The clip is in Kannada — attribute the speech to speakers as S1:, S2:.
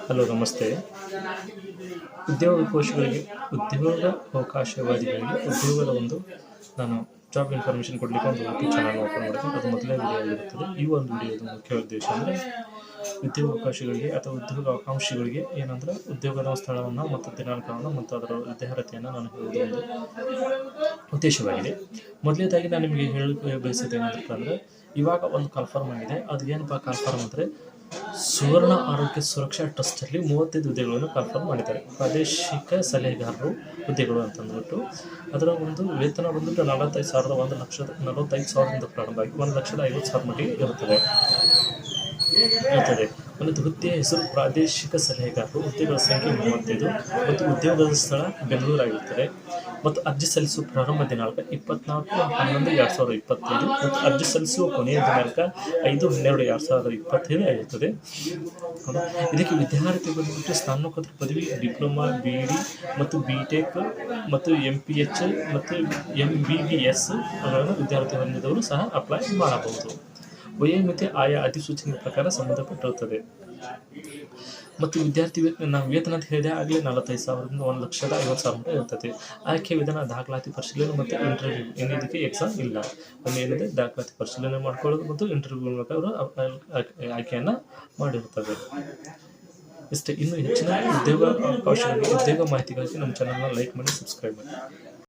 S1: ಹಲೋ ನಮಸ್ತೆ. ಉದ್ಯೋಗಕೋಶಗಳಿಗೆ ಉದ್ಯೋಗಾವಕಾಶವಾದಿಗಳಿಗೆ ಉದ್ಯೋಗದ ಒಂದು ನಾನು ಜಾಬ್ ಇನ್ಫಾರ್ಮೇಷನ್ ಕೊಡಲಿಕ್ಕೆ ಒಂದು ಯೂಟ್ಯೂಬ್ ಚಾನಲ್ ಓಪನ್ ಮಾಡಿದ್ದೀನಿ. ಅದು ಮೊದಲೇ ವಿಡಿಯೋ ಆಗಿರುತ್ತದೆ. ಈ ಒಂದು ವಿಡಿಯೋದ ಮುಖ್ಯ ಉದ್ದೇಶ ಅಂದರೆ ಉದ್ಯೋಗಾವಕಾಶಗಳಿಗೆ ಅಥವಾ ಉದ್ಯೋಗ ಆಕಾಂಕ್ಷಿಗಳಿಗೆ ಏನಂದ್ರೆ ಉದ್ಯೋಗದ ಸ್ಥಳವನ್ನು ಮತ್ತು ದಿನಾಂಕವನ್ನು ಮತ್ತು ಅದರ ವಿದ್ಯಾರ್ಹತೆಯನ್ನು ನಾನು ಹೇಳುವುದು ಒಂದು ಉದ್ದೇಶವಾಗಿದೆ. ಮೊದಲನೇದಾಗಿ ನಾನು ನಿಮಗೆ ಹೇಳಕ್ಕೆ ಬಯಸೋದು ಏನಂತಪ್ಪ ಅಂದರೆ ಇವಾಗ ಒಂದು ಕನ್ಫರ್ಮ್ ಆಗಿದೆ. ಅದು ಏನಪ್ಪ ಕನ್ಫರ್ಮ್ ಅಂದರೆ ಸುವರ್ಣ ಆರೋಗ್ಯ ಸುರಕ್ಷಾ ಟ್ರಸ್ಟಲ್ಲಿ 35 ಹುದ್ದೆಗಳನ್ನು ಕನ್ಫರ್ಮ್ ಮಾಡಿದ್ದಾರೆ. ಪ್ರಾದೇಶಿಕ ಸಲಹೆಗಾರರು ಹುದ್ದೆಗಳು ಅಂತಂದ್ಬಿಟ್ಟು ಅದರ ಒಂದು ವೇತನ ಬಂದ್ಬಿಟ್ಟು 1,45,000 ಪ್ರಾರಂಭ ಆಗಿ 1,50,000 ಮಟ್ಟಿಗೆ ಇರುತ್ತದೆ. ಒಂದು ಹುದ್ದೆಯ ಹೆಸರು ಪ್ರಾದೇಶಿಕ ಸಲಹೆಗಾರರು. ಹುದ್ದೆಗಳ ಸಂಖ್ಯೆ 35 ಮತ್ತು ಉದ್ಯೋಗದ ಸ್ಥಳ ಬೆಂಗಳೂರಾಗಿರುತ್ತದೆ. ಮತ್ತು ಅರ್ಜಿ ಸಲ್ಲಿಸುವ ಪ್ರಾರಂಭ ದಿನಾಂಕ 24/11/2025 ಮತ್ತು ಅರ್ಜಿ ಸಲ್ಲಿಸುವ ಕೊನೆಯ ದಿನಾಂಕ 5/12/2025 ಆಗಿರುತ್ತದೆ. ಇದಕ್ಕೆ ವಿದ್ಯಾರ್ಥಿ ಬಂದುಬಿಟ್ಟು ಸ್ನಾತಕೋತ್ತರ ಪದವಿ, ಡಿಪ್ಲೊಮಾ, BD ಮತ್ತು BTech ಮತ್ತು MPH ಮತ್ತು MBBS ಗಳನ್ನು ವಿದ್ಯಾರ್ಥಿ ಹೊಂದಿದವರು ಸಹ ಅಪ್ಲೈ ಮಾಡಬಹುದು. ವಯೋಮಿತಿ ಆಯಾ ಅಧಿಸೂಚನೆ ಪ್ರಕಾರ ಸಂಬಂಧಪಟ್ಟಿರುತ್ತದೆ. ಮತ್ತು ವಿದ್ಯಾರ್ಥಿ ನಾವು ವೇತನ ಅಂತ ಹೇಳಿದೆ ಆಗಲೇ 45,000ದಿಂದ 1,50,000 ಇರ್ತದೆ. ಆಯ್ಕೆ ವಿಧಾನ ದಾಖಲಾತಿ ಪರಿಶೀಲನೆ ಮತ್ತು ಇಂಟರ್ವ್ಯೂ. ಇದಕ್ಕೆ ಎಕ್ಸಾಮ್ ಇಲ್ಲ. ಏನಿದೆ ದಾಖಲಾತಿ ಪರಿಶೀಲನೆ ಮಾಡ್ಕೊಳ್ಳೋದು ಮತ್ತು ಇಂಟರ್ವ್ಯೂ ಮೂಲಕ ಅವರು ಆಯ್ಕೆಯನ್ನು ಮಾಡಿರುತ್ತದೆ. ಇಷ್ಟೇ. ಇನ್ನೂ ಹೆಚ್ಚಿನ ಉದ್ಯೋಗ ಮಾಹಿತಿಗಾಗಿ ನಮ್ಮ ಚಾನಲ್ನ ಲೈಕ್ ಮಾಡಿ, ಸಬ್ಸ್ಕ್ರೈಬ್ ಮಾಡಿ.